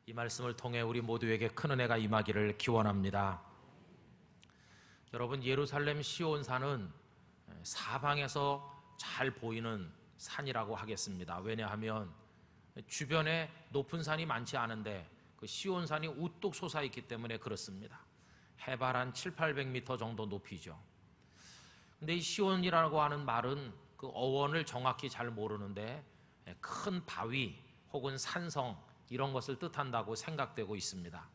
이 말씀을 통해 우리 모두에게 큰 은혜가 임하기를 기원합니다. 여러분, 예루살렘 시온산은 사방에서 잘 보이는 산이라고 하겠습니다. 왜냐하면 주변에 높은 산이 많지 않은데 그 시온산이 우뚝 솟아있기 때문에 그렇습니다. 해발 한 700~800m 정도 높이죠. 근데 이 시온이라고 하는 말은 그 어원을 정확히 잘 모르는데 큰 바위 혹은 산성 이런 것을 뜻한다고 생각되고 있습니다.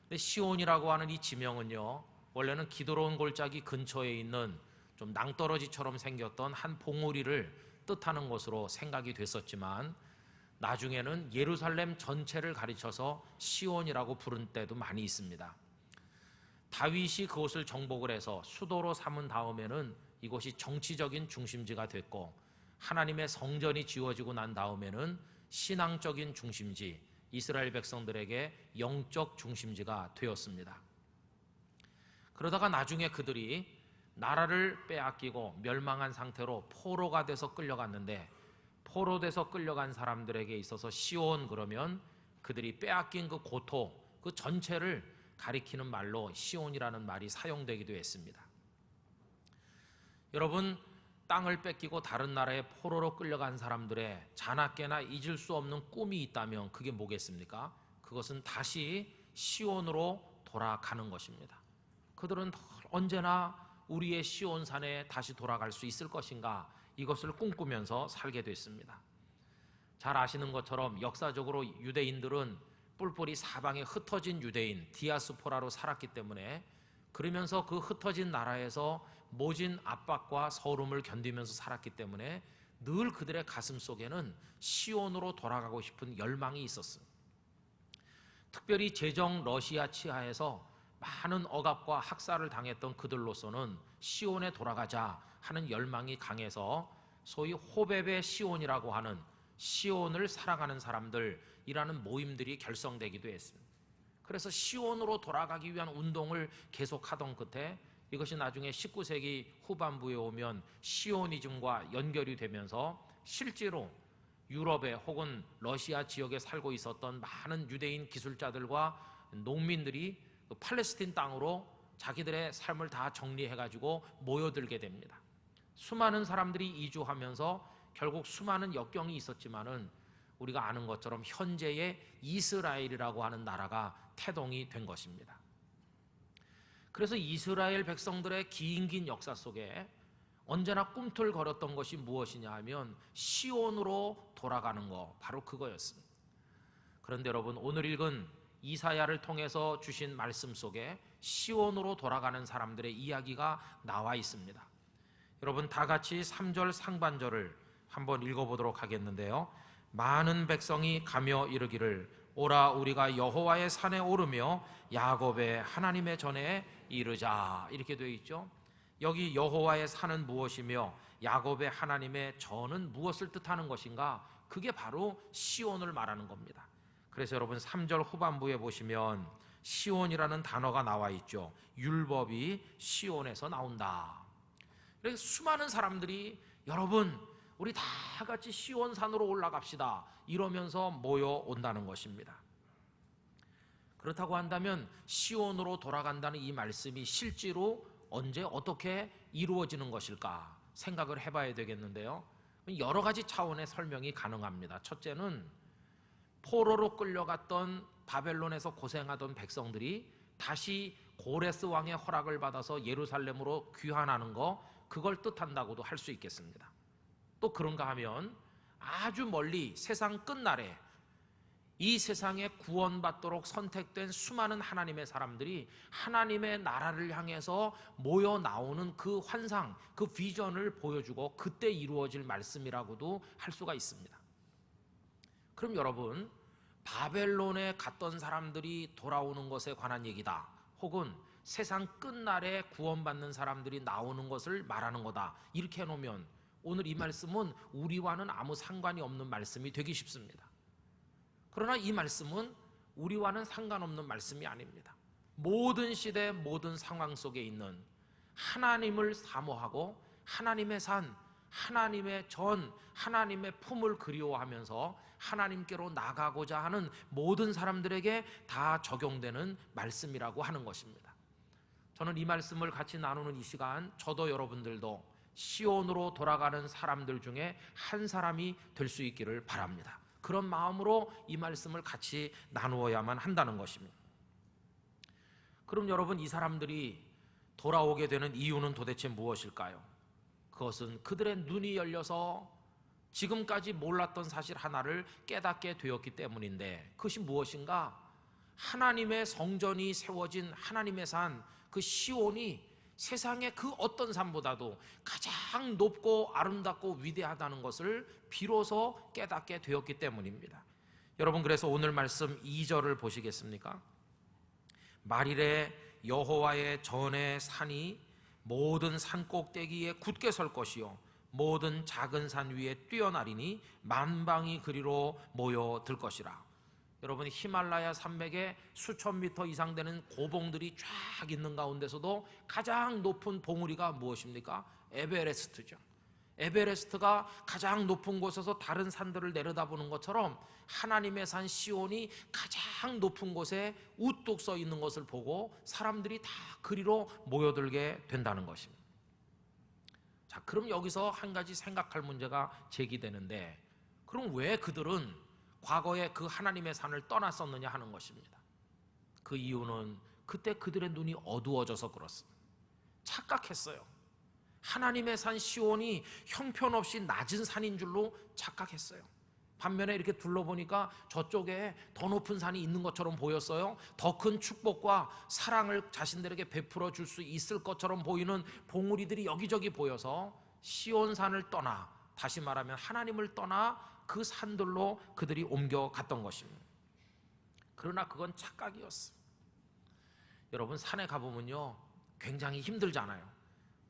근데 시온이라고 하는 이 지명은요, 원래는 기드론 골짜기 근처에 있는 좀 낭떠러지처럼 생겼던 한 봉우리를 뜻하는 것으로 생각이 됐었지만 나중에는 예루살렘 전체를 가리쳐서 시온이라고 부른 때도 많이 있습니다. 다윗이 그곳을 정복을 해서 수도로 삼은 다음에는 이곳이 정치적인 중심지가 됐고, 하나님의 성전이 지어지고 난 다음에는 신앙적인 중심지, 이스라엘 백성들에게 영적 중심지가 되었습니다. 그러다가 나중에 그들이 나라를 빼앗기고 멸망한 상태로 포로가 돼서 끌려갔는데, 포로돼서 끌려간 사람들에게 있어서 시온 그러면 그들이 빼앗긴 그 고토, 그 전체를 가리키는 말로 시온이라는 말이 사용되기도 했습니다. 여러분, 땅을 뺏기고 다른 나라에 포로로 끌려간 사람들의 자나깨나 잊을 수 없는 꿈이 있다면 그게 뭐겠습니까? 그것은 다시 시온으로 돌아가는 것입니다. 그들은 언제나 우리의 시온산에 다시 돌아갈 수 있을 것인가, 이것을 꿈꾸면서 살게 됐습니다. 잘 아시는 것처럼 역사적으로 유대인들은 뿔뿔이 사방에 흩어진 유대인, 디아스포라로 살았기 때문에, 그러면서 그 흩어진 나라에서 모진 압박과 서름을 견디면서 살았기 때문에 늘 그들의 가슴 속에는 시온으로 돌아가고 싶은 열망이 있었습니다. 특별히 제정 러시아 치하에서 많은 억압과 학살을 당했던 그들로서는 시온에 돌아가자 하는 열망이 강해서 소위 호베베 시온이라고 하는 시온을 사랑하는 사람들이라는 모임들이 결성되기도 했습니다. 그래서 시온으로 돌아가기 위한 운동을 계속하던 끝에 이것이 나중에 19세기 후반부에 오면 시오니즘과 연결이 되면서 실제로 유럽에 혹은 러시아 지역에 살고 있었던 많은 유대인 기술자들과 농민들이 팔레스틴 땅으로 자기들의 삶을 다 정리해가지고 모여들게 됩니다. 수많은 사람들이 이주하면서 결국 수많은 역경이 있었지만은 우리가 아는 것처럼 현재의 이스라엘이라고 하는 나라가 태동이 된 것입니다. 그래서 이스라엘 백성들의 긴 역사 속에 언제나 꿈틀거렸던 것이 무엇이냐 하면 시온으로 돌아가는 것, 바로 그거였습니다. 그런데 여러분, 오늘 읽은 이사야를 통해서 주신 말씀 속에 시온으로 돌아가는 사람들의 이야기가 나와 있습니다. 여러분, 다 같이 3절 상반절을 한번 읽어보도록 하겠는데요. 많은 백성이 가며 이르기를 오라 우리가 여호와의 산에 오르며 야곱의 하나님의 전에 이르자, 이렇게 되어 있죠. 여기 여호와의 산은 무엇이며 야곱의 하나님의 전은 무엇을 뜻하는 것인가? 그게 바로 시온을 말하는 겁니다. 그래서 여러분 3절 후반부에 보시면 시온이라는 단어가 나와 있죠. 율법이 시온에서 나온다. 그래서 수많은 사람들이 여러분 우리 다 같이 시온산으로 올라갑시다 이러면서 모여온다는 것입니다. 그렇다고 한다면 시온으로 돌아간다는 이 말씀이 실제로 언제 어떻게 이루어지는 것일까 생각을 해봐야 되겠는데요. 여러 가지 차원의 설명이 가능합니다. 첫째는 포로로 끌려갔던 바벨론에서 고생하던 백성들이 다시 고레스 왕의 허락을 받아서 예루살렘으로 귀환하는 거, 그걸 뜻한다고도 할 수 있겠습니다. 또 그런가 하면 아주 멀리 세상 끝날에 이 세상에 구원받도록 선택된 수많은 하나님의 사람들이 하나님의 나라를 향해서 모여 나오는 그 환상, 그 비전을 보여주고 그때 이루어질 말씀이라고도 할 수가 있습니다. 그럼 여러분, 바벨론에 갔던 사람들이 돌아오는 것에 관한 얘기다, 혹은 세상 끝날에 구원받는 사람들이 나오는 것을 말하는 거다, 이렇게 해놓으면 오늘 이 말씀은 우리와는 아무 상관이 없는 말씀이 되기 쉽습니다. 그러나 이 말씀은 우리와는 상관없는 말씀이 아닙니다. 모든 시대 모든 상황 속에 있는 하나님을 사모하고 하나님의 산, 하나님의 품을 그리워하면서 하나님께로 나가고자 하는 모든 사람들에게 다 적용되는 말씀이라고 하는 것입니다. 저는 이 말씀을 같이 나누는 이 시간, 저도 여러분들도 시온으로 돌아가는 사람들 중에 한 사람이 될 수 있기를 바랍니다. 그런 마음으로 이 말씀을 같이 나누어야만 한다는 것입니다. 그럼 여러분, 이 사람들이 돌아오게 되는 이유는 도대체 무엇일까요? 그것은 그들의 눈이 열려서 지금까지 몰랐던 사실 하나를 깨닫게 되었기 때문인데, 그것이 무엇인가? 하나님의 성전이 세워진 하나님의 산, 그 시온이 세상의 그 어떤 산보다도 가장 높고 아름답고 위대하다는 것을 비로소 깨닫게 되었기 때문입니다. 여러분, 그래서 오늘 말씀 2절을 보시겠습니까? 말일에 여호와의 전의 산이 모든 산 꼭대기에 굳게 설 것이요 모든 작은 산 위에 뛰어나리니 만방이 그리로 모여들 것이라. 여러분, 히말라야 산맥에 수천 미터 이상 되는 고봉들이 쫙 있는 가운데서도 가장 높은 봉우리가 무엇입니까? 에베레스트죠. 에베레스트가 가장 높은 곳에서 다른 산들을 내려다보는 것처럼 하나님의 산 시온이 가장 높은 곳에 우뚝 서 있는 것을 보고 사람들이 다 그리로 모여들게 된다는 것입니다. 자, 그럼 여기서 한 가지 생각할 문제가 제기되는데, 그럼 왜 그들은 과거에 그 하나님의 산을 떠났었느냐 하는 것입니다. 그 이유는 그때 그들의 눈이 어두워져서 그렇습니다. 착각했어요. 하나님의 산 시온이 형편없이 낮은 산인 줄로 착각했어요. 반면에 이렇게 둘러보니까 저쪽에 더 높은 산이 있는 것처럼 보였어요. 더 큰 축복과 사랑을 자신들에게 베풀어 줄 수 있을 것처럼 보이는 봉우리들이 여기저기 보여서 시온산을 떠나, 다시 말하면 하나님을 떠나 그 산들로 그들이 옮겨갔던 것입니다. 그러나 그건 착각이었어요. 여러분, 산에 가보면요 굉장히 힘들잖아요.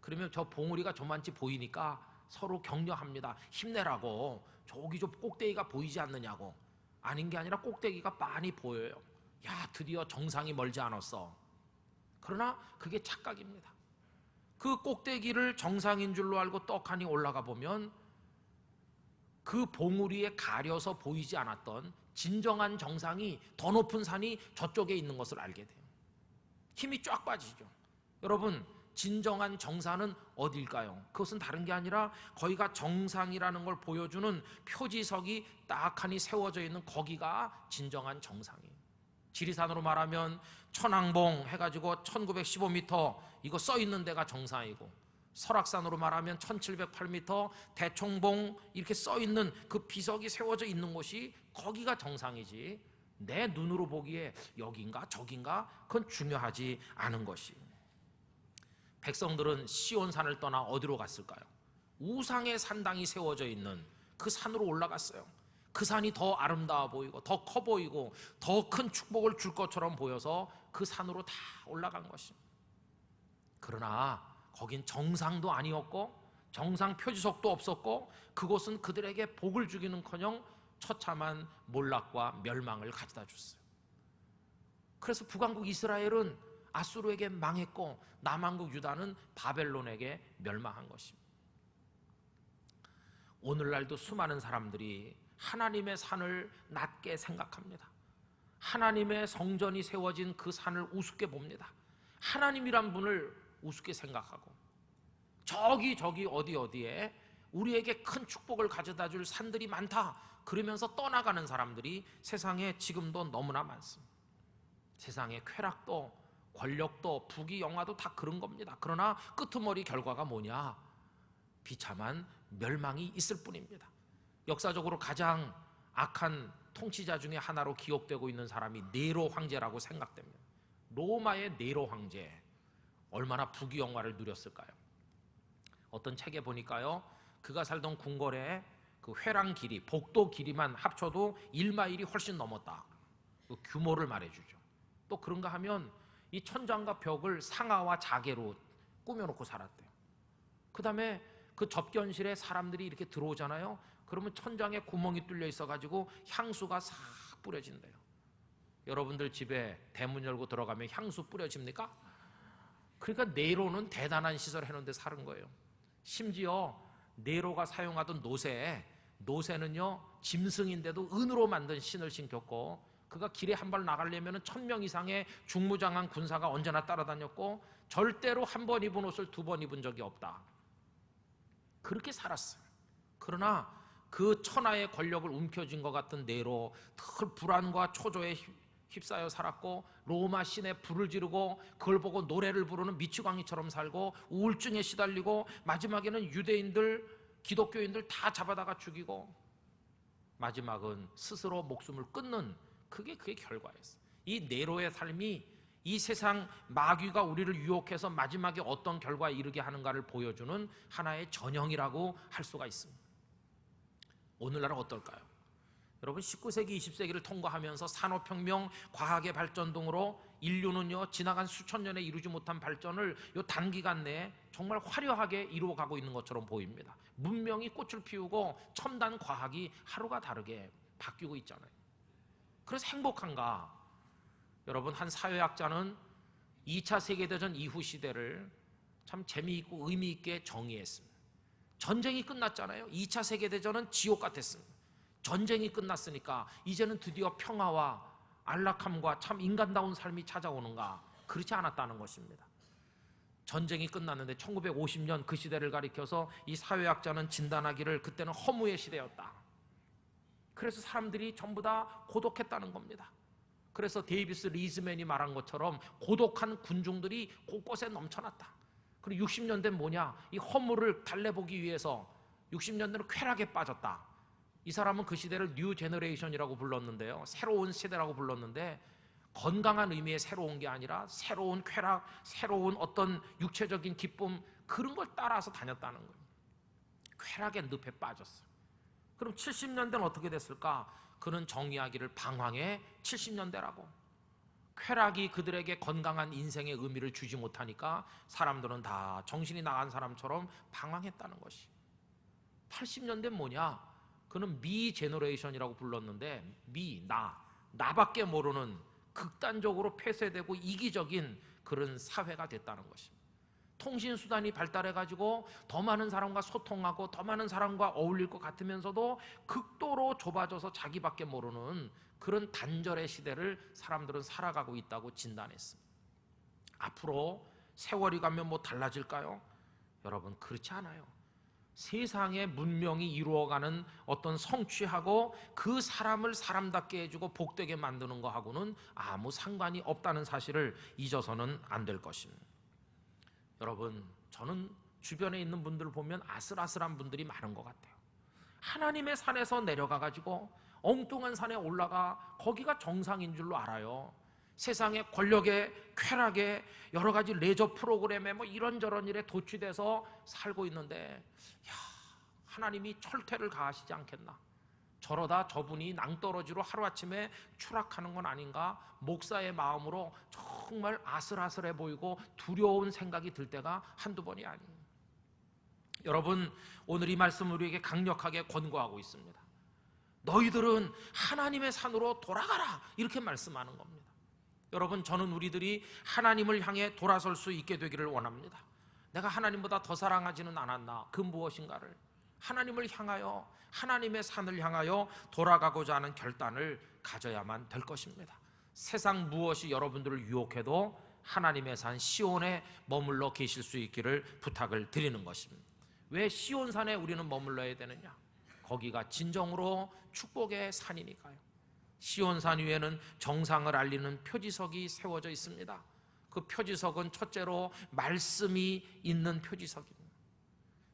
그러면 저 봉우리가 저만치 보이니까 서로 격려합니다. 힘내라고. 저기 저 꼭대기가 보이지 않느냐고. 아닌 게 아니라 꼭대기가 빤히 보여요. 야, 드디어 정상이 멀지 않았어. 그러나 그게 착각입니다. 그 꼭대기를 정상인 줄로 알고 떡하니 올라가 보면 그 봉우리에 가려서 보이지 않았던 진정한 정상이, 더 높은 산이 저쪽에 있는 것을 알게 돼요. 힘이 쫙 빠지죠. 여러분, 진정한 정상은 어딜까요? 그것은 다른 게 아니라 거기가 정상이라는 걸 보여주는 표지석이 딱하니 세워져 있는 거기가 진정한 정상이에요. 지리산으로 말하면 천왕봉 해가지고 1915m 이거 써 있는 데가 정상이고, 설악산으로 말하면 1708m 대총봉 이렇게 써 있는 그 비석이 세워져 있는 곳이 거기가 정상이지, 내 눈으로 보기에 여긴가 저긴가 그건 중요하지 않은 것이. 백성들은 시온산을 떠나 어디로 갔을까요? 우상의 산당이 세워져 있는 그 산으로 올라갔어요. 그 산이 더 아름다워 보이고 더 커 보이고 더 큰 축복을 줄 것처럼 보여서 그 산으로 다 올라간 것입니다. 그러나 거긴 정상도 아니었고 정상 표지석도 없었고 그곳은 그들에게 복을 주기는커녕 처참한 몰락과 멸망을 가져다 줬어요. 그래서 북왕국 이스라엘은 아수르에게 망했고 남왕국 유다는 바벨론에게 멸망한 것입니다. 오늘날도 수많은 사람들이 하나님의 산을 낮게 생각합니다. 하나님의 성전이 세워진 그 산을 우습게 봅니다. 하나님이란 분을 우습게 생각하고 저기 어디에 우리에게 큰 축복을 가져다 줄 산들이 많다 그러면서 떠나가는 사람들이 세상에 지금도 너무나 많습니다. 세상의 쾌락도 권력도 부귀영화도 다 그런 겁니다. 그러나 끄트머리 결과가 뭐냐? 비참한 멸망이 있을 뿐입니다. 역사적으로 가장 악한 통치자 중에 하나로 기억되고 있는 사람이 네로 황제라고 생각됩니다. 로마의 네로 황제, 얼마나 부귀영화를 누렸을까요? 어떤 책에 보니까요, 그가 살던 궁궐의 그 회랑 길이, 복도 길이만 합쳐도 1마일이 훨씬 넘었다. 그 규모를 말해주죠. 또 그런가 하면 이 천장과 벽을 상아와 자개로 꾸며놓고 살았대요. 그 다음에 그 접견실에 사람들이 이렇게 들어오잖아요. 그러면 천장에 구멍이 뚫려 있어가지고 향수가 싹 뿌려진대요. 여러분들 집에 대문 열고 들어가면 향수 뿌려집니까? 그러니까 네로는 대단한 시설 해놓은 데 사는 거예요. 심지어 네로가 사용하던 노새는요 짐승인데도 은으로 만든 신을 신겼고, 그가 길에 한 발 나가려면 1000명 이상의 중무장한 군사가 언제나 따라다녔고, 절대로 한 번 입은 옷을 2번 입은 적이 없다. 그렇게 살았어요. 그러나 그 천하의 권력을 움켜쥔 것 같은 네로, 늘 불안과 초조에 휩싸여 살았고, 로마 시내 불을 지르고 그걸 보고 노래를 부르는 미치광이처럼 살고, 우울증에 시달리고, 마지막에는 유대인들, 기독교인들 다 잡아다가 죽이고, 마지막은 스스로 목숨을 끊는, 그게 그의 결과였어요. 이 네로의 삶이 이 세상 마귀가 우리를 유혹해서 마지막에 어떤 결과에 이르게 하는가를 보여주는 하나의 전형이라고 할 수가 있습니다. 오늘날은 어떨까요? 여러분, 19세기, 20세기를 통과하면서 산업혁명, 과학의 발전 등으로 인류는요 지나간 수천 년에 이루지 못한 발전을 요 단기간 내에 정말 화려하게 이루어가고 있는 것처럼 보입니다. 문명이 꽃을 피우고 첨단 과학이 하루가 다르게 바뀌고 있잖아요. 그래서 행복한가? 여러분, 한 사회학자는 2차 세계대전 이후 시대를 참 재미있고 의미있게 정의했습니다. 전쟁이 끝났잖아요. 2차 세계대전은 지옥 같았습니다. 전쟁이 끝났으니까 이제는 드디어 평화와 안락함과 참 인간다운 삶이 찾아오는가? 그렇지 않았다는 것입니다. 전쟁이 끝났는데 1950년 그 시대를 가리켜서 이 사회학자는 진단하기를 그때는 허무의 시대였다. 그래서 사람들이 전부 다 고독했다는 겁니다. 그래서 데이비스 리즈맨이 말한 것처럼 고독한 군중들이 곳곳에 넘쳐났다. 그리고 60년대는 뭐냐? 이 허무를 달래보기 위해서 60년대는 쾌락에 빠졌다. 이 사람은 그 시대를 뉴 제너레이션이라고 불렀는데요, 새로운 시대라고 불렀는데, 건강한 의미의 새로운 게 아니라 새로운 쾌락, 새로운 어떤 육체적인 기쁨, 그런 걸 따라서 다녔다는 거예요. 쾌락의 늪에 빠졌어요. 그럼 70년대는 어떻게 됐을까? 그는 정의하기를 방황의 70년대라고. 쾌락이 그들에게 건강한 인생의 의미를 주지 못하니까 사람들은 다 정신이 나간 사람처럼 방황했다는 것이. 80년대는 뭐냐? 그는 미 제너레이션이라고 불렀는데, 나밖에 모르는 극단적으로 폐쇄되고 이기적인 그런 사회가 됐다는 것입니다. 통신수단이 발달해가지고 더 많은 사람과 소통하고 더 많은 사람과 어울릴 것 같으면서도 극도로 좁아져서 자기밖에 모르는 그런 단절의 시대를 사람들은 살아가고 있다고 진단했습니다. 앞으로 세월이 가면 뭐 달라질까요? 여러분, 그렇지 않아요. 세상의 문명이 이루어가는 어떤 성취하고 그 사람을 사람답게 해주고 복되게 만드는 거하고는 아무 상관이 없다는 사실을 잊어서는 안 될 것입니다. 여러분, 저는 주변에 있는 분들을 보면 아슬아슬한 분들이 많은 것 같아요. 하나님의 산에서 내려가가지고 엉뚱한 산에 올라가 거기가 정상인 줄로 알아요. 세상의 권력에, 쾌락에, 여러 가지 레저 프로그램에 뭐 이런저런 일에 도취돼서 살고 있는데, 하나님이 철퇴를 가하시지 않겠나? 저러다 저분이 낭떠러지로 하루아침에 추락하는 건 아닌가? 목사의 마음으로 정말 아슬아슬해 보이고 두려운 생각이 들 때가 한두 번이 아니에요. 여러분, 오늘 이 말씀을 우리에게 강력하게 권고하고 있습니다. 너희들은 하나님의 산으로 돌아가라, 이렇게 말씀하는 겁니다. 여러분, 저는 우리들이 하나님을 향해 돌아설 수 있게 되기를 원합니다. 내가 하나님보다 더 사랑하지는 않았나? 그 무엇인가를 하나님을 향하여, 하나님의 산을 향하여 돌아가고자 하는 결단을 가져야만 될 것입니다. 세상 무엇이 여러분들을 유혹해도 하나님의 산 시온에 머물러 계실 수 있기를 부탁을 드리는 것입니다. 왜 시온산에 우리는 머물러야 되느냐? 거기가 진정으로 축복의 산이니까요. 시온산 위에는 정상을 알리는 표지석이 세워져 있습니다. 그 표지석은 첫째로 말씀이 있는 표지석입니다.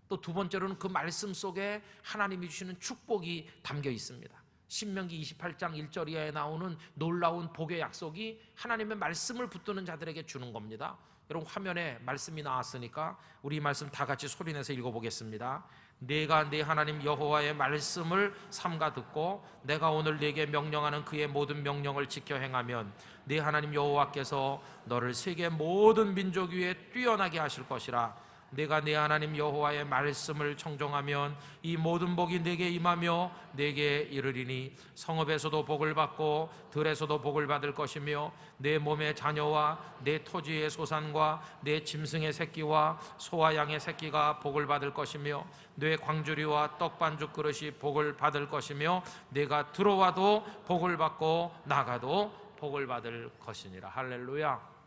또 두 번째로는 그 말씀 속에 하나님이 주시는 축복이 담겨 있습니다. 신명기 28장 1절 이하에 나오는 놀라운 복의 약속이 하나님의 말씀을 붙드는 자들에게 주는 겁니다. 여러분, 화면에 말씀이 나왔으니까 우리 이 말씀 다 같이 소리내서 읽어보겠습니다. 내가 네 하나님 여호와의 말씀을 삼가 듣고 내가 오늘 네게 명령하는 그의 모든 명령을 지켜 행하면 네 하나님 여호와께서 너를 세계 모든 민족 위에 뛰어나게 하실 것이라. 내가 내 하나님 여호와의 말씀을 청종하면 이 모든 복이 내게 임하며 내게 이르리니 성읍에서도 복을 받고 들에서도 복을 받을 것이며 내 몸의 자녀와 내 토지의 소산과 내 짐승의 새끼와 소와 양의 새끼가 복을 받을 것이며 내 광주리와 떡반죽 그릇이 복을 받을 것이며 내가 들어와도 복을 받고 나가도 복을 받을 것이니라. 할렐루야.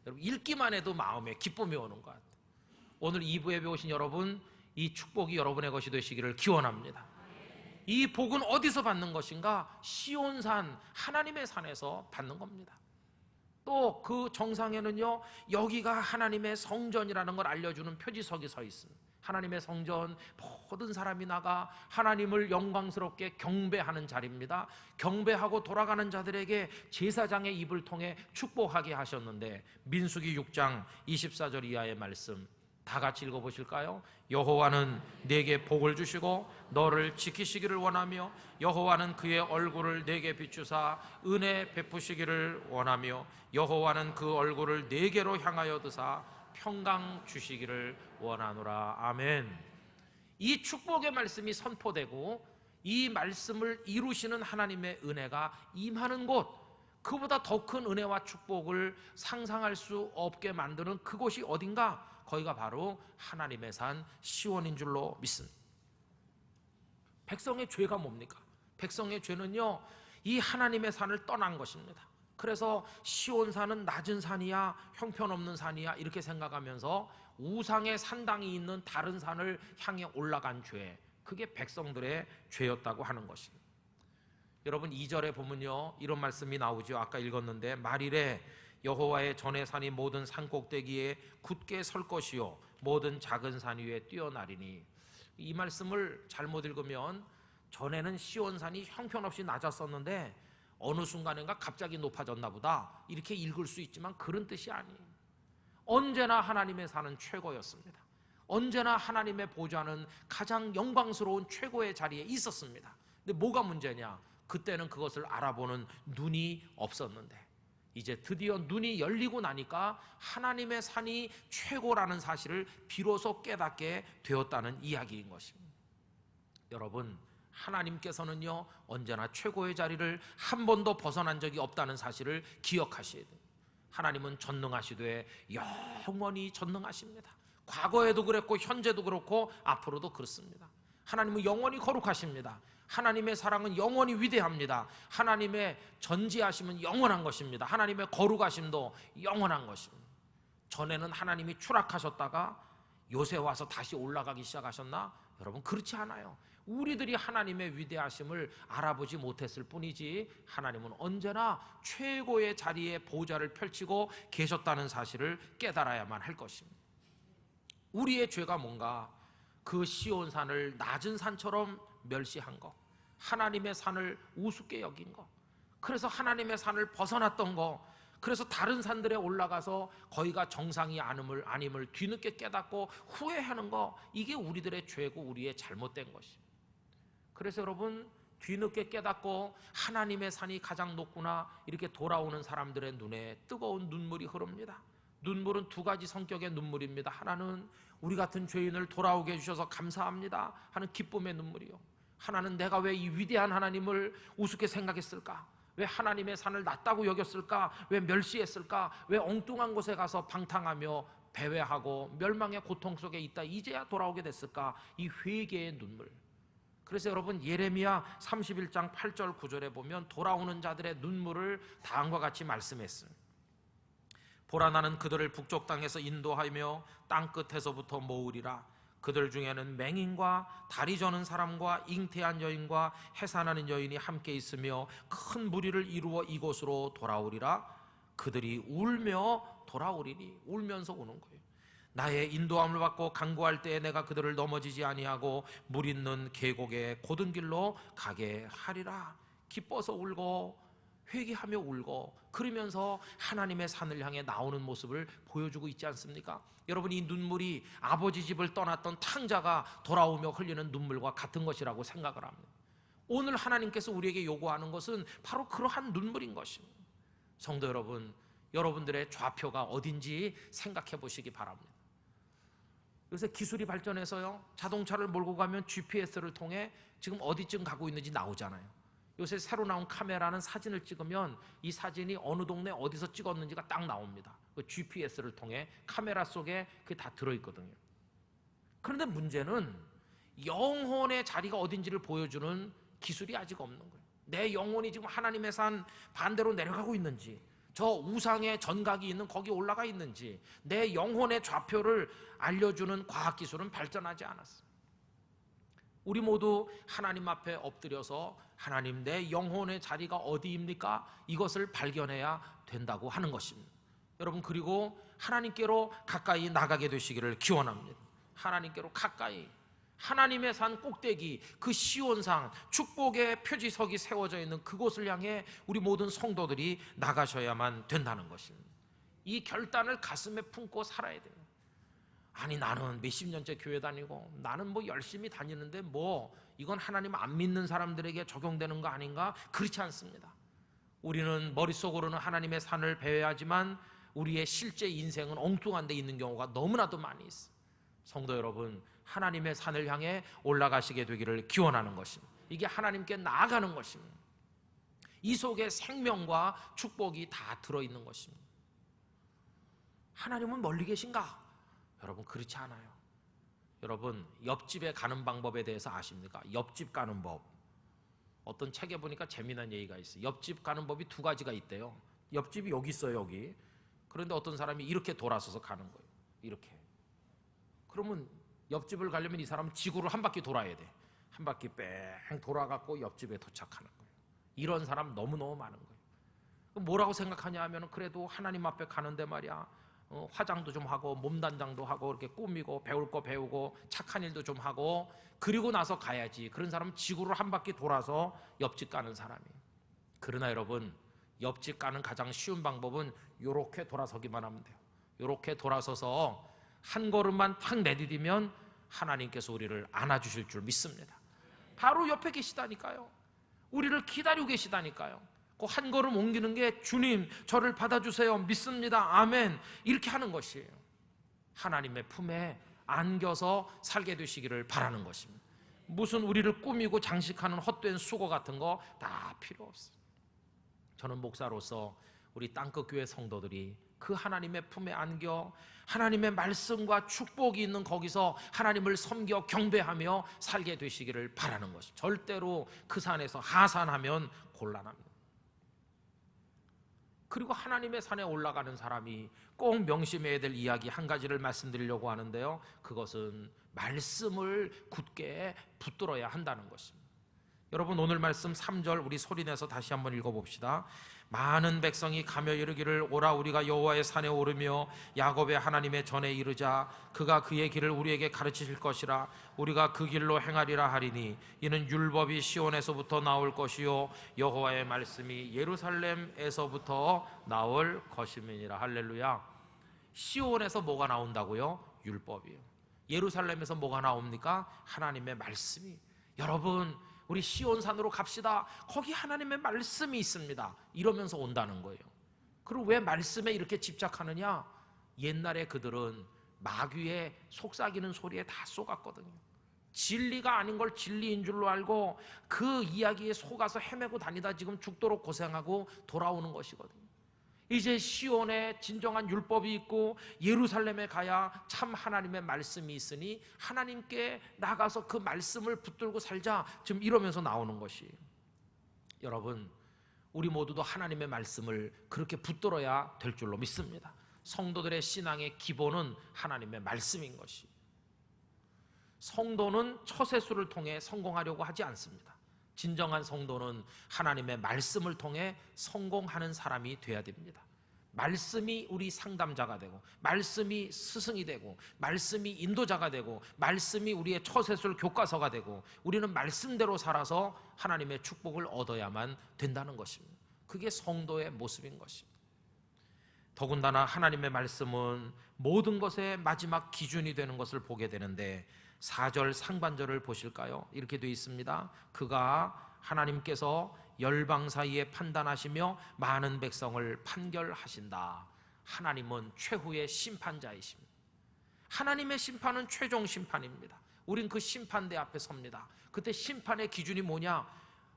여러분, 읽기만 해도 마음에 기쁨이 오는 것 같아요. 오늘 2부 예배 오신 여러분, 이 축복이 여러분의 것이 되시기를 기원합니다. 이 복은 어디서 받는 것인가? 시온산, 하나님의 산에서 받는 겁니다. 또 그 정상에는요, 여기가 하나님의 성전이라는 걸 알려주는 표지석이 서 있습니다. 하나님의 성전, 모든 사람이 나가 하나님을 영광스럽게 경배하는 자리입니다. 경배하고 돌아가는 자들에게 제사장의 입을 통해 축복하게 하셨는데, 민수기 6장 24절 이하의 말씀 다 같이 읽어보실까요? 여호와는 내게 복을 주시고 너를 지키시기를 원하며 여호와는 그의 얼굴을 내게 비추사 은혜 베푸시기를 원하며 여호와는 그 얼굴을 내게로 향하여 드사 평강 주시기를 원하노라. 아멘. 이 축복의 말씀이 선포되고 이 말씀을 이루시는 하나님의 은혜가 임하는 곳, 그보다 더 큰 은혜와 축복을 상상할 수 없게 만드는 그곳이 어딘가? 거기가 바로 하나님의 산 시온인 줄로 믿습니다. 백성의 죄가 뭡니까? 백성의 죄는요, 이 하나님의 산을 떠난 것입니다. 그래서 시온산은 낮은 산이야, 형편없는 산이야 이렇게 생각하면서 우상의 산당이 있는 다른 산을 향해 올라간 죄, 그게 백성들의 죄였다고 하는 것입니다. 여러분, 2절에 보면요, 이런 말씀이 나오죠. 아까 읽었는데, 말일에 여호와의 전의 산이 모든 산 꼭대기에 굳게 설 것이요 모든 작은 산 위에 뛰어나리니. 이 말씀을 잘못 읽으면 전에는 시온산이 형편없이 낮았었는데 어느 순간인가 갑자기 높아졌나 보다 이렇게 읽을 수 있지만 그런 뜻이 아니에요. 언제나 하나님의 산은 최고였습니다. 언제나 하나님의 보좌는 가장 영광스러운 최고의 자리에 있었습니다. 근데 뭐가 문제냐? 그때는 그것을 알아보는 눈이 없었는데 이제 드디어 눈이 열리고 나니까 하나님의 산이 최고라는 사실을 비로소 깨닫게 되었다는 이야기인 것입니다. 여러분, 하나님께서는요 언제나 최고의 자리를 한 번도 벗어난 적이 없다는 사실을 기억하셔야 돼요. 하나님은 전능하시되 영원히 전능하십니다. 과거에도 그랬고 현재도 그렇고 앞으로도 그렇습니다. 하나님은 영원히 거룩하십니다. 하나님의 사랑은 영원히 위대합니다. 하나님의 전지하심은 영원한 것입니다. 하나님의 거룩하심도 영원한 것입니다. 전에는 하나님이 추락하셨다가 요새 와서 다시 올라가기 시작하셨나? 여러분, 그렇지 않아요. 우리들이 하나님의 위대하심을 알아보지 못했을 뿐이지 하나님은 언제나 최고의 자리에 보좌를 펼치고 계셨다는 사실을 깨달아야만 할 것입니다. 우리의 죄가 뭔가? 그 시온산을 낮은 산처럼 멸시한 것, 하나님의 산을 우습게 여긴 것, 그래서 하나님의 산을 벗어났던 것, 그래서 다른 산들에 올라가서 거기가 정상이 아님을 뒤늦게 깨닫고 후회하는 것, 이게 우리들의 죄고 우리의 잘못된 것입니다. 그래서 여러분, 뒤늦게 깨닫고 하나님의 산이 가장 높구나 이렇게 돌아오는 사람들의 눈에 뜨거운 눈물이 흐릅니다. 눈물은 두 가지 성격의 눈물입니다. 하나는 우리 같은 죄인을 돌아오게 해주셔서 감사합니다 하는 기쁨의 눈물이요, 하나는 내가 왜 이 위대한 하나님을 우습게 생각했을까? 왜 하나님의 산을 낮다고 여겼을까? 왜 멸시했을까? 왜 엉뚱한 곳에 가서 방탕하며 배회하고 멸망의 고통 속에 있다 이제야 돌아오게 됐을까? 이 회개의 눈물. 그래서 여러분, 예레미야 31장 8절 9절에 보면 돌아오는 자들의 눈물을 다음과 같이 말씀했습니다. 보라, 나는 그들을 북쪽 땅에서 인도하며 땅끝에서부터 모으리라. 그들 중에는 맹인과 다리 저는 사람과 잉태한 여인과 해산하는 여인이 함께 있으며 큰 무리를 이루어 이곳으로 돌아오리라. 그들이 울며 돌아오리니. 울면서 오는 거예요. 나의 인도함을 받고 간구할 때에 내가 그들을 넘어지지 아니하고 물 있는 계곡의 고든 길로 가게 하리라. 기뻐서 울고 회개하며 울고 그러면서 하나님의 산을 향해 나오는 모습을 보여주고 있지 않습니까? 여러분, 이 눈물이 아버지 집을 떠났던 탕자가 돌아오며 흘리는 눈물과 같은 것이라고 생각을 합니다. 오늘 하나님께서 우리에게 요구하는 것은 바로 그러한 눈물인 것입니다. 성도 여러분, 여러분들의 좌표가 어딘지 생각해 보시기 바랍니다. 요새 기술이 발전해서요, 자동차를 몰고 가면 GPS를 통해 지금 어디쯤 가고 있는지 나오잖아요. 요새 새로 나온 카메라는 사진을 찍으면 이 사진이 어느 동네 어디서 찍었는지가 딱 나옵니다. 그 GPS를 통해 카메라 속에 그게 다 들어있거든요. 그런데 문제는 영혼의 자리가 어딘지를 보여주는 기술이 아직 없는 거예요. 내 영혼이 지금 하나님의 산 반대로 내려가고 있는지, 저 우상의 전각이 있는 거기 올라가 있는지, 내 영혼의 좌표를 알려주는 과학기술은 발전하지 않았어요. 우리 모두 하나님 앞에 엎드려서 하나님, 내 영혼의 자리가 어디입니까? 이것을 발견해야 된다고 하는 것입니다. 여러분, 그리고 하나님께로 가까이 나가게 되시기를 기원합니다. 하나님께로 가까이, 하나님의 산 꼭대기, 그 시온상 축복의 표지석이 세워져 있는 그곳을 향해 우리 모든 성도들이 나가셔야만 된다는 것입니다. 이 결단을 가슴에 품고 살아야 돼요. 아니, 나는 몇십 년째 교회 다니고 나는 뭐 열심히 다니는데 뭐 이건 하나님 안 믿는 사람들에게 적용되는 거 아닌가? 그렇지 않습니다. 우리는 머릿속으로는 하나님의 산을 배회하지만 우리의 실제 인생은 엉뚱한 데 있는 경우가 너무나도 많이 있어요. 성도 여러분, 하나님의 산을 향해 올라가시게 되기를 기원하는 것입니다. 이게 하나님께 나아가는 것입니다. 이 속에 생명과 축복이 다 들어있는 것입니다. 하나님은 멀리 계신가? 여러분, 그렇지 않아요. 여러분, 옆집에 가는 방법에 대해서 아십니까? 옆집 가는 법. 어떤 책에 보니까 재미난 얘기가 있어요. 옆집 가는 법이 두 가지가 있대요. 옆집이 여기 있어요, 여기. 그런데 어떤 사람이 이렇게 돌아서서 가는 거예요. 이렇게. 그러면 옆집을 가려면 이 사람은 지구를 한 바퀴 돌아야 돼. 한 바퀴 뺑 돌아갖고 옆집에 도착하는 거예요. 이런 사람 너무너무 많은 거예요. 뭐라고 생각하냐 하면, 그래도 하나님 앞에 가는데 말이야, 화장도 좀 하고 몸단장도 하고 이렇게 꾸미고 배울 거 배우고 착한 일도 좀 하고 그리고 나서 가야지. 그런 사람은 지구를 한 바퀴 돌아서 옆집 가는 사람이에요. 그러나 여러분, 옆집 가는 가장 쉬운 방법은 이렇게 돌아서기만 하면 돼요. 이렇게 돌아서서 한 걸음만 탁 내디디면 하나님께서 우리를 안아주실 줄 믿습니다. 바로 옆에 계시다니까요. 우리를 기다리고 계시다니까요. 그 한 걸음 옮기는 게 주님 저를 받아주세요, 믿습니다, 아멘, 이렇게 하는 것이에요. 하나님의 품에 안겨서 살게 되시기를 바라는 것입니다. 무슨 우리를 꾸미고 장식하는 헛된 수고 같은 거 다 필요 없어요. 저는 목사로서 우리 땅끝 교회 성도들이 그 하나님의 품에 안겨 하나님의 말씀과 축복이 있는 거기서 하나님을 섬겨 경배하며 살게 되시기를 바라는 것입니다. 절대로 그 산에서 하산하면 곤란합니다. 그리고 하나님의 산에 올라가는 사람이 꼭 명심해야 될 이야기 한 가지를 말씀드리려고 하는데요, 그것은 말씀을 굳게 붙들어야 한다는 것입니다. 여러분, 오늘 말씀 3절 우리 소리내서 다시 한번 읽어봅시다. 많은 백성이 가며 이르기를 오라, 우리가 여호와의 산에 오르며 야곱의 하나님의 전에 이르자. 그가 그의 길을 우리에게 가르치실 것이라. 우리가 그 길로 행하리라 하리니 이는 율법이 시온에서부터 나올 것이요 여호와의 말씀이 예루살렘에서부터 나올 것임이니라. 할렐루야. 시온에서 뭐가 나온다고요? 율법이에요. 예루살렘에서 뭐가 나옵니까? 하나님의 말씀이. 여러분, 우리 시온산으로 갑시다. 거기 하나님의 말씀이 있습니다. 이러면서 온다는 거예요. 그리고 왜 말씀에 이렇게 집착하느냐? 옛날에 그들은 마귀의 속삭이는 소리에 다 속았거든요. 진리가 아닌 걸 진리인 줄로 알고 그 이야기에 속아서 헤매고 다니다 지금 죽도록 고생하고 돌아오는 것이거든요. 이제 시온에 진정한 율법이 있고 예루살렘에 가야 참 하나님의 말씀이 있으니 하나님께 나가서 그 말씀을 붙들고 살자, 지금 이러면서 나오는 것이에요. 여러분, 우리 모두도 하나님의 말씀을 그렇게 붙들어야 될 줄로 믿습니다. 성도들의 신앙의 기본은 하나님의 말씀인 것이에요. 성도는 처세술을 통해 성공하려고 하지 않습니다. 진정한 성도는 하나님의 말씀을 통해 성공하는 사람이 돼야 됩니다. 말씀이 우리 상담자가 되고, 말씀이 스승이 되고, 말씀이 인도자가 되고, 말씀이 우리의 처세술 교과서가 되고, 우리는 말씀대로 살아서 하나님의 축복을 얻어야만 된다는 것입니다. 그게 성도의 모습인 것입니다. 더군다나 하나님의 말씀은 모든 것의 마지막 기준이 되는 것을 보게 되는데 4절 상반절을 보실까요? 이렇게 되어 있습니다. 그가 하나님께서 열방 사이에 판단하시며 많은 백성을 판결하신다. 하나님은 최후의 심판자이십니다. 하나님의 심판은 최종 심판입니다. 우린 그 심판대 앞에 섭니다. 그때 심판의 기준이 뭐냐?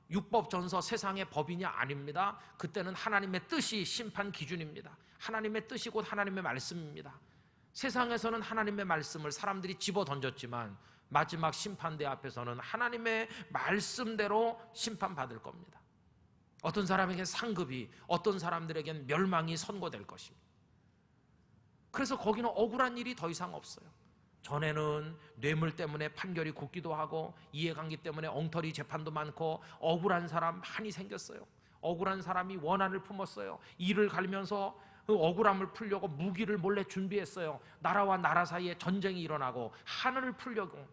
율법전서 세상의 법이냐? 아닙니다. 그때는 하나님의 뜻이 심판 기준입니다. 하나님의 뜻이 곧 하나님의 말씀입니다. 세상에서는 하나님의 말씀을 사람들이 집어 던졌지만 마지막 심판대 앞에서는 하나님의 말씀대로 심판받을 겁니다. 어떤 사람에게 상급이, 어떤 사람들에겐 멸망이 선고될 것입니다. 그래서 거기는 억울한 일이 더 이상 없어요. 전에는 뇌물 때문에 판결이 굽기도 하고 이해관계 때문에 엉터리 재판도 많고 억울한 사람 많이 생겼어요. 억울한 사람이 원한을 품었어요. 이를 갈면서 그 억울함을 풀려고 무기를 몰래 준비했어요. 나라와 나라 사이에 전쟁이 일어나고 하늘을 풀려고.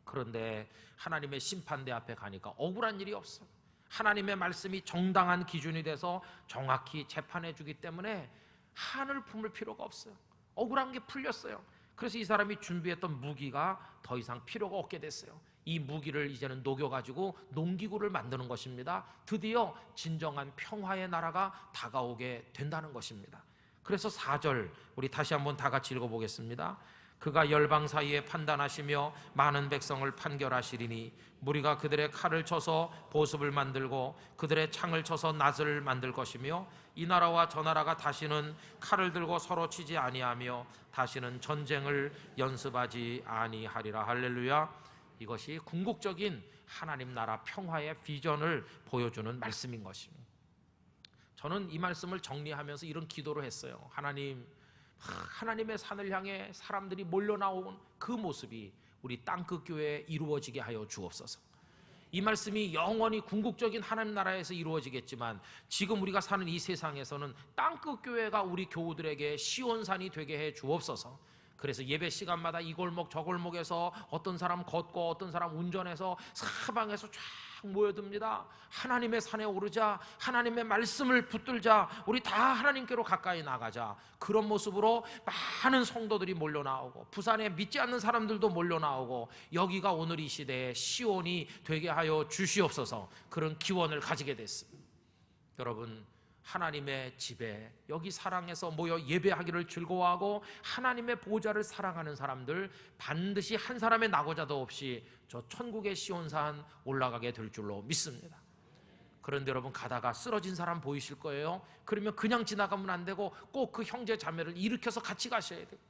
그런데 하나님의 심판대 앞에 가니까 억울한 일이 없어요. 하나님의 말씀이 정당한 기준이 돼서 정확히 재판해 주기 때문에 한을 품을 필요가 없어요. 억울한 게 풀렸어요. 그래서 이 사람이 준비했던 무기가 더 이상 필요가 없게 됐어요. 이 무기를 이제는 녹여가지고 농기구를 만드는 것입니다. 드디어 진정한 평화의 나라가 다가오게 된다는 것입니다. 그래서 4절 우리 다시 한번 다 같이 읽어보겠습니다. 그가 열방 사이에 판단하시며 많은 백성을 판결하시리니 무리가 그들의 칼을 쳐서 보습을 만들고 그들의 창을 쳐서 낫을 만들 것이며 이 나라와 저 나라가 다시는 칼을 들고 서로 치지 아니하며 다시는 전쟁을 연습하지 아니하리라. 할렐루야. 이것이 궁극적인 하나님 나라 평화의 비전을 보여주는 말씀인 것입니다. 저는 이 말씀을 정리하면서 이런 기도를 했어요. 하나님의 산을 향해 사람들이 몰려나온 그 모습이 우리 땅끝 교회에 이루어지게 하여 주옵소서. 이 말씀이 영원히 궁극적인 하나님 나라에서 이루어지겠지만 지금 우리가 사는 이 세상에서는 땅끝 교회가 우리 교우들에게 시온산이 되게 해 주옵소서. 그래서 예배 시간마다 이 골목 저 골목에서 어떤 사람 걷고 어떤 사람 운전해서 사방에서 쫙 모여듭니다. 하나님의 산에 오르자, 하나님의 말씀을 붙들자, 우리 다 하나님께로 가까이 나가자. 그런 모습으로 많은 성도들이 몰려나오고 부산에 믿지 않는 사람들도 몰려나오고 여기가 오늘 이 시대의 시온이 되게 하여 주시옵소서. 그런 기원을 가지게 됐습니다. 여러분, 하나님의 집에 여기 사랑해서 모여 예배하기를 즐거워하고 하나님의 보좌를 사랑하는 사람들 반드시 한 사람의 낙오자도 없이 저 천국의 시온산 올라가게 될 줄로 믿습니다. 그런데 여러분, 가다가 쓰러진 사람 보이실 거예요. 그러면 그냥 지나가면 안 되고 꼭 그 형제 자매를 일으켜서 같이 가셔야 돼요.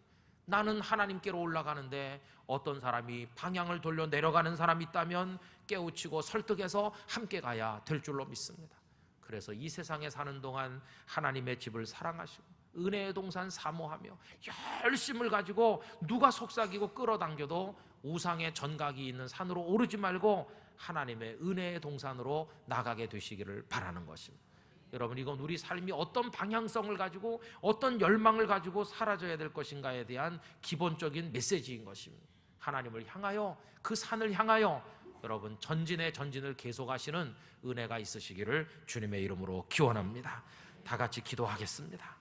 나는 하나님께로 올라가는데 어떤 사람이 방향을 돌려 내려가는 사람이 있다면 깨우치고 설득해서 함께 가야 될 줄로 믿습니다. 그래서 이 세상에 사는 동안 하나님의 집을 사랑하시고 은혜의 동산 사모하며 열심을 가지고 누가 속삭이고 끌어당겨도 우상의 전각이 있는 산으로 오르지 말고 하나님의 은혜의 동산으로 나가게 되시기를 바라는 것입니다. 여러분, 이건 우리 삶이 어떤 방향성을 가지고 어떤 열망을 가지고 사라져야 될 것인가에 대한 기본적인 메시지인 것입니다. 하나님을 향하여, 그 산을 향하여 여러분 전진의 전진을 계속하시는 은혜가 있으시기를 주님의 이름으로 기원합니다. 다 같이 기도하겠습니다.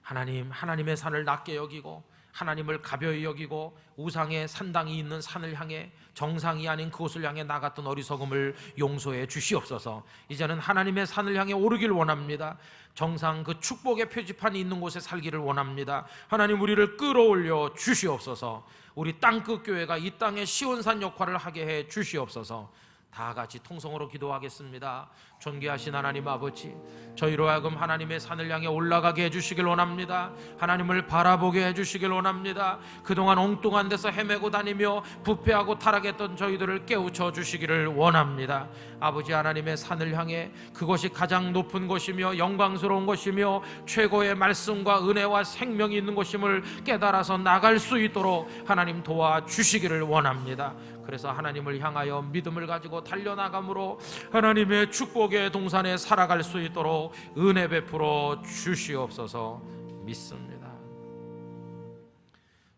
하나님, 하나님의 산을 낮게 여기고 하나님을 가벼이 여기고 우상의 산당이 있는 산을 향해 정상이 아닌 그곳을 향해 나갔던 어리석음을 용서해 주시옵소서. 이제는 하나님의 산을 향해 오르길 원합니다. 정상 그 축복의 표지판이 있는 곳에 살기를 원합니다. 하나님, 우리를 끌어올려 주시옵소서. 우리 땅끝 교회가 이 땅의 시온산 역할을 하게 해 주시옵소서. 다 같이 통성으로 기도하겠습니다. 존귀하신 하나님 아버지, 저희로 하여금 하나님의 산을 향해 올라가게 해주시길 원합니다. 하나님을 바라보게 해주시길 원합니다. 그동안 엉뚱한 데서 헤매고 다니며 부패하고 타락했던 저희들을 깨우쳐 주시기를 원합니다. 아버지, 하나님의 산을 향해 그것이 가장 높은 곳이며 영광스러운 곳이며 최고의 말씀과 은혜와 생명이 있는 곳임을 깨달아서 나갈 수 있도록 하나님 도와주시기를 원합니다. 그래서 하나님을 향하여 믿음을 가지고 달려나감으로 하나님의 축복의 동산에 살아갈 수 있도록 은혜 베풀어 주시옵소서 믿습니다.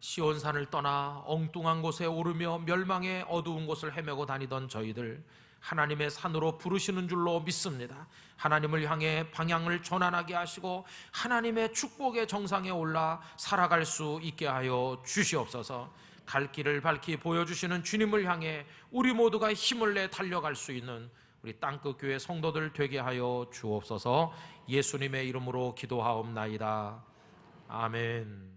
시온산을 떠나 엉뚱한 곳에 오르며 멸망의 어두운 곳을 헤매고 다니던 저희들, 하나님의 산으로 부르시는 줄로 믿습니다. 하나님을 향해 방향을 전환하게 하시고 하나님의 축복의 정상에 올라 살아갈 수 있게 하여 주시옵소서. 갈 길을 밝히 보여주시는 주님을 향해 우리 모두가 힘을 내 달려갈 수 있는 우리 땅끝 교회 성도들 되게 하여 주옵소서. 예수님의 이름으로 기도하옵나이다. 아멘.